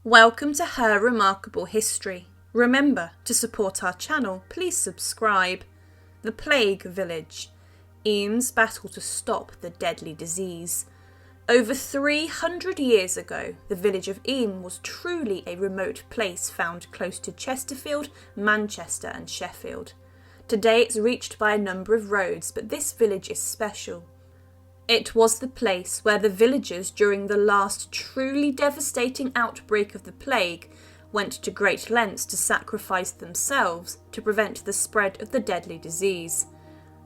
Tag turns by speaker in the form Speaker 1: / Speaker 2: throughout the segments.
Speaker 1: Welcome to Her Remarkable History. Remember, to support our channel, please subscribe. The Plague Village. Eyam's battle to stop the deadly disease. Over 300 years ago, the village of Eyam was truly a remote place found close to Chesterfield, Manchester and Sheffield. Today it's reached by a number of roads, but this village is special. It was the place where the villagers during the last truly devastating outbreak of the plague went to great lengths to sacrifice themselves to prevent the spread of the deadly disease.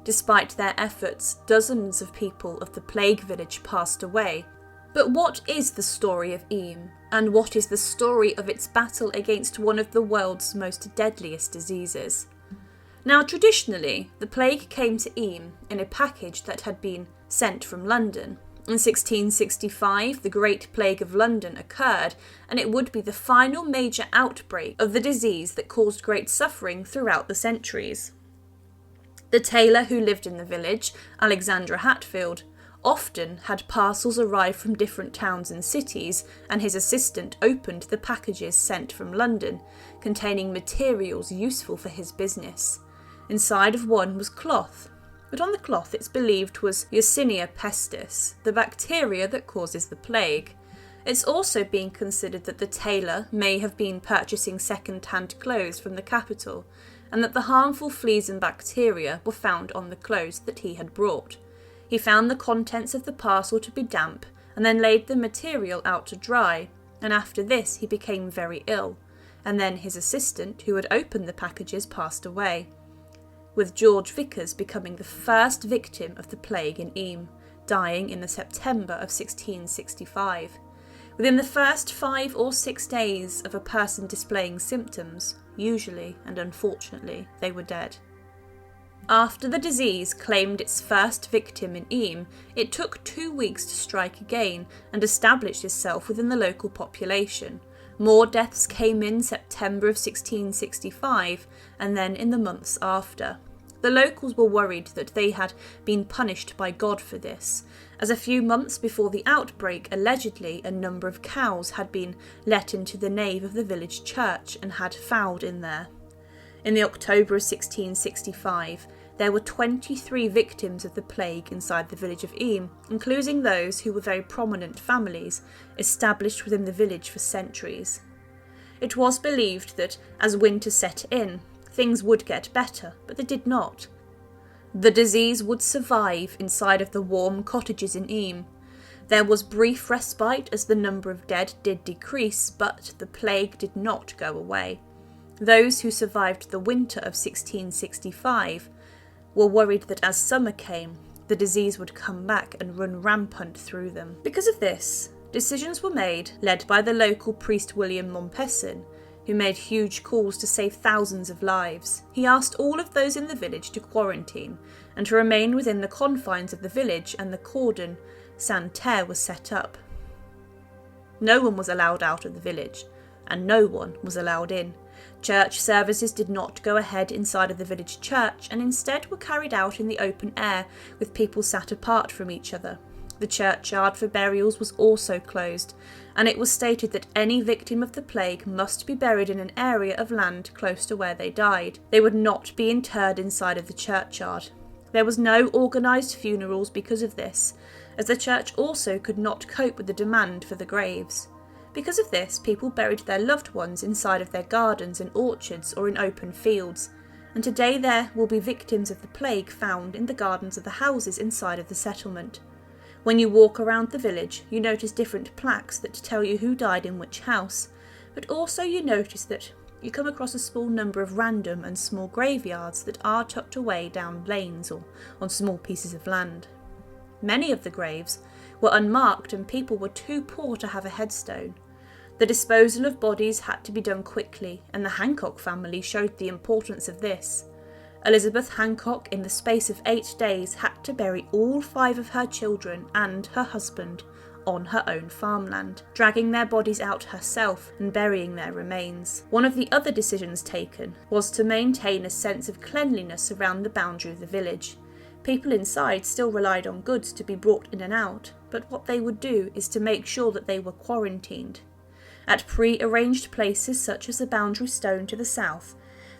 Speaker 1: Despite their efforts, dozens of people of the plague village passed away. But what is the story of Eyam, and what is the story of its battle against one of the world's most deadliest diseases? Now, traditionally, the plague came to Eyam in a package that had been sent from London. In 1665, the Great Plague of London occurred, and it would be the final major outbreak of the disease that caused great suffering throughout the centuries. The tailor who lived in the village, Alexander Hatfield, often had parcels arrive from different towns and cities, and his assistant opened the packages sent from London, containing materials useful for his business. Inside of one was cloth, but on the cloth it's believed was Yersinia pestis, the bacteria that causes the plague. It's also being considered that the tailor may have been purchasing second-hand clothes from the capital, and that the harmful fleas and bacteria were found on the clothes that he had brought. He found the contents of the parcel to be damp, and then laid the material out to dry, and after this he became very ill, and then his assistant, who had opened the packages, passed away, with George Vickers becoming the first victim of the plague in Eyam, dying in the September of 1665. Within the first 5 or 6 days of a person displaying symptoms, usually and unfortunately they were dead. After the disease claimed its first victim in Eyam, it took 2 weeks to strike again and establish itself within the local population. More deaths came in September of 1665 and then in the months after. The locals were worried that they had been punished by God for this, as a few months before the outbreak, allegedly a number of cows had been let into the nave of the village church and had fouled in there. In the October of 1665, there were 23 victims of the plague inside the village of Eyam, including those who were very prominent families established within the village for centuries. It was believed that as winter set in, things would get better, but they did not. The disease would survive inside of the warm cottages in Eyam. There was brief respite as the number of dead did decrease, but the plague did not go away. Those who survived the winter of 1665 were worried that as summer came, the disease would come back and run rampant through them. Because of this, decisions were made, led by the local priest William Mompesson, who made huge calls to save thousands of lives. He asked all of those in the village to quarantine and to remain within the confines of the village, and the cordon sanitaire was set up. No one was allowed out of the village, and no one was allowed in. Church services did not go ahead inside of the village church and instead were carried out in the open air with people sat apart from each other. The churchyard for burials was also closed, and it was stated that any victim of the plague must be buried in an area of land close to where they died. They would not be interred inside of the churchyard. There was no organised funerals because of this, as the church also could not cope with the demand for the graves. Because of this, people buried their loved ones inside of their gardens and orchards or in open fields, and today there will be victims of the plague found in the gardens of the houses inside of the settlement. When you walk around the village, you notice different plaques that tell you who died in which house, but also you notice that you come across a small number of random and small graveyards that are tucked away down lanes or on small pieces of land. Many of the graves were unmarked and people were too poor to have a headstone. The disposal of bodies had to be done quickly, and the Hancock family showed the importance of this. Elizabeth Hancock, in the space of 8 days, had to bury all 5 of her children and her husband on her own farmland, dragging their bodies out herself and burying their remains. One of the other decisions taken was to maintain a sense of cleanliness around the boundary of the village. People inside still relied on goods to be brought in and out, but what they would do is to make sure that they were quarantined. At pre-arranged places such as the boundary stone to the south,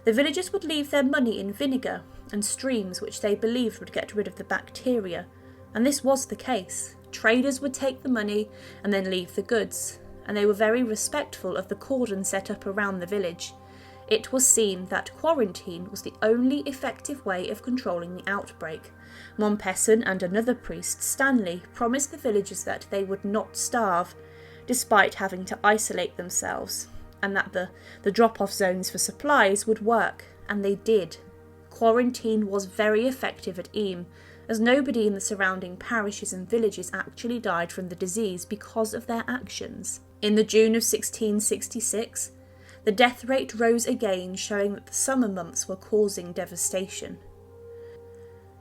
Speaker 1: the villagers would leave their money in vinegar and streams which they believed would get rid of the bacteria, and this was the case. Traders would take the money and then leave the goods, and they were very respectful of the cordon set up around the village. It was seen that quarantine was the only effective way of controlling the outbreak. Mompesson and another priest, Stanley, promised the villagers that they would not starve, despite having to isolate themselves, and that the drop-off zones for supplies would work, and they did. Quarantine was very effective at Eyam, as nobody in the surrounding parishes and villages actually died from the disease because of their actions. In the June of 1666, the death rate rose again, showing that the summer months were causing devastation.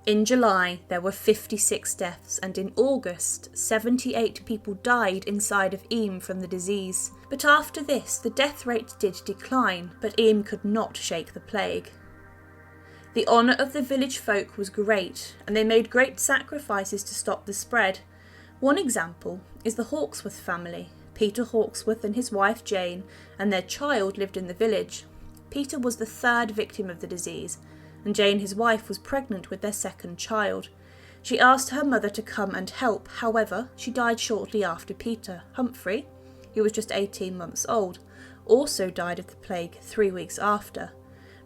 Speaker 1: In July, there were 56 deaths, and in August, 78 people died inside of Eyam from the disease. But after this, the death rate did decline, but Eyam could not shake the plague. The honour of the village folk was great, and they made great sacrifices to stop the spread. One example is the Hawksworth family. Peter Hawksworth and his wife Jane and their child lived in the village. Peter was the third victim of the disease, and Jane, his wife, was pregnant with their second child. She asked her mother to come and help, however, she died shortly after Peter. Humphrey, who was just 18 months old, also died of the plague 3 weeks after.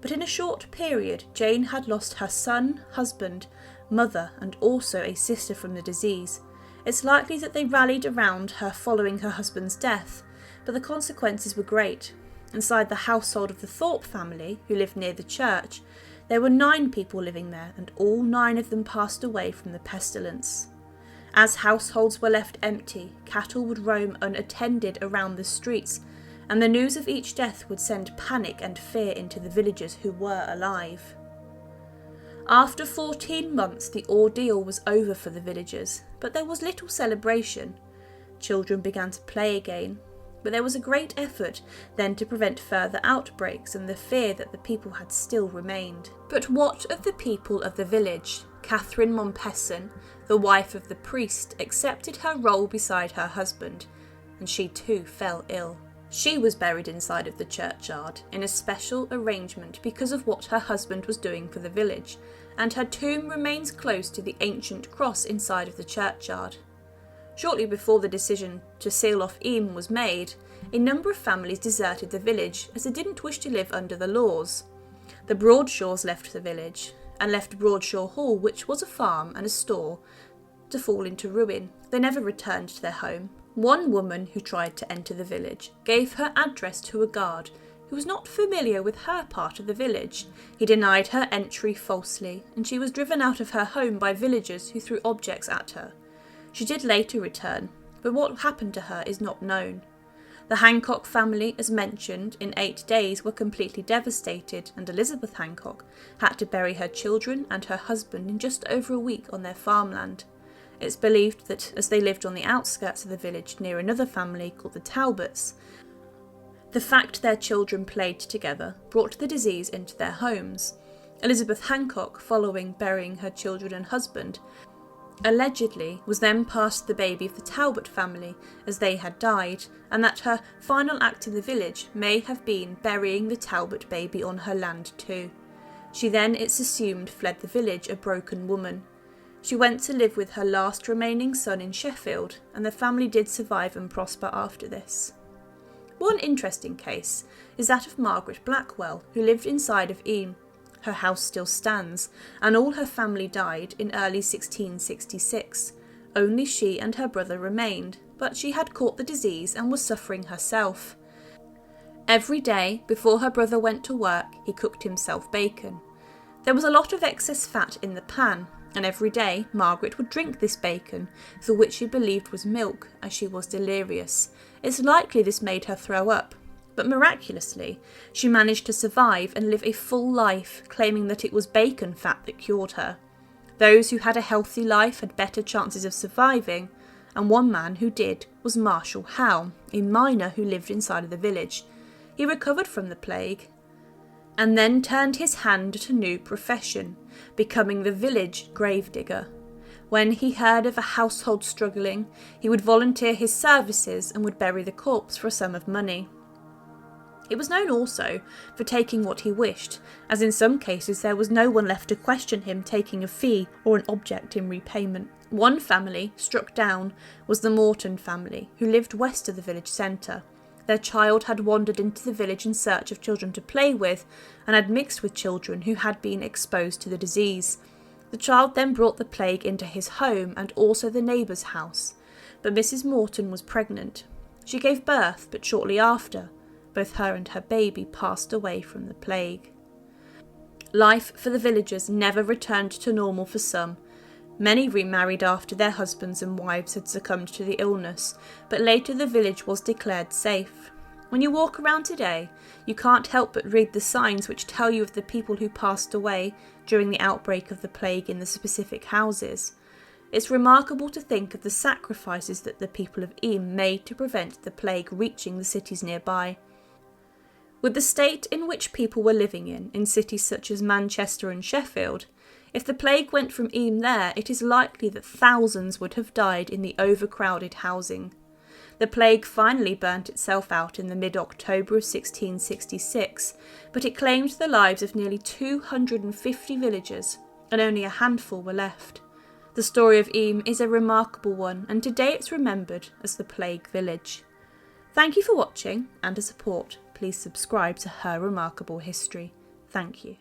Speaker 1: But in a short period, Jane had lost her son, husband, mother, and also a sister from the disease. It's likely that they rallied around her following her husband's death, but the consequences were great. Inside the household of the Thorpe family, who lived near the church, there were 9 people living there, and all 9 of them passed away from the pestilence. As households were left empty, cattle would roam unattended around the streets, and the news of each death would send panic and fear into the villagers who were alive. After 14 months, the ordeal was over for the villagers, but there was little celebration. Children began to play again, but there was a great effort then to prevent further outbreaks, and the fear that the people had still remained. But what of the people of the village? Catherine Mompesson, the wife of the priest, accepted her role beside her husband, and she too fell ill. She was buried inside of the churchyard in a special arrangement because of what her husband was doing for the village, and her tomb remains close to the ancient cross inside of the churchyard. Shortly before the decision to seal off Eyam was made, a number of families deserted the village as they didn't wish to live under the laws. The Broadshaws left the village, and left Broadshaw Hall, which was a farm and a store, to fall into ruin. They never returned to their home. One woman who tried to enter the village gave her address to a guard who was not familiar with her part of the village. He denied her entry falsely, and she was driven out of her home by villagers who threw objects at her. She did later return, but what happened to her is not known. The Hancock family, as mentioned, in 8 days were completely devastated, and Elizabeth Hancock had to bury her children and her husband in just over a week on their farmland. It's believed that as they lived on the outskirts of the village near another family called the Talbots, the fact their children played together brought the disease into their homes. Elizabeth Hancock, following burying her children and husband, allegedly was then passed the baby of the Talbot family as they had died, and that her final act in the village may have been burying the Talbot baby on her land too. She then, it's assumed, fled the village a broken woman. She went to live with her last remaining son in Sheffield, and the family did survive and prosper after this. One interesting case is that of Margaret Blackwell, who lived inside of Eyam. Her house still stands, and all her family died in early 1666. Only she and her brother remained, but she had caught the disease and was suffering herself. Every day, before her brother went to work, he cooked himself bacon. There was a lot of excess fat in the pan, and every day Margaret would drink this bacon, for which she believed was milk, as she was delirious. It's likely this made her throw up, but miraculously she managed to survive and live a full life, claiming that it was bacon fat that cured her. Those who had a healthy life had better chances of surviving, and one man who did was Marshall Howe, a miner who lived inside of the village. He recovered from the plague, and then turned his hand to a new profession, becoming the village gravedigger. When he heard of a household struggling, he would volunteer his services and would bury the corpse for a sum of money. It was known also for taking what he wished, as in some cases there was no one left to question him taking a fee or an object in repayment. One family struck down was the Morton family, who lived west of the village centre. Their child had wandered into the village in search of children to play with and had mixed with children who had been exposed to the disease. The child then brought the plague into his home and also the neighbour's house, but Mrs. Morton was pregnant. She gave birth, but shortly after, both her and her baby passed away from the plague. Life for the villagers never returned to normal for some. Many remarried after their husbands and wives had succumbed to the illness, but later the village was declared safe. When you walk around today, you can't help but read the signs which tell you of the people who passed away during the outbreak of the plague in the specific houses. It's remarkable to think of the sacrifices that the people of Eyam made to prevent the plague reaching the cities nearby. With the state in which people were living in cities such as Manchester and Sheffield, if the plague went from Eyam there, it is likely that thousands would have died in the overcrowded housing. The plague finally burnt itself out in the mid-October of 1666, but it claimed the lives of nearly 250 villagers, and only a handful were left. The story of Eyam is a remarkable one, and today it's remembered as the Plague Village. Thank you for watching, and to support, please subscribe to Her Remarkable History. Thank you.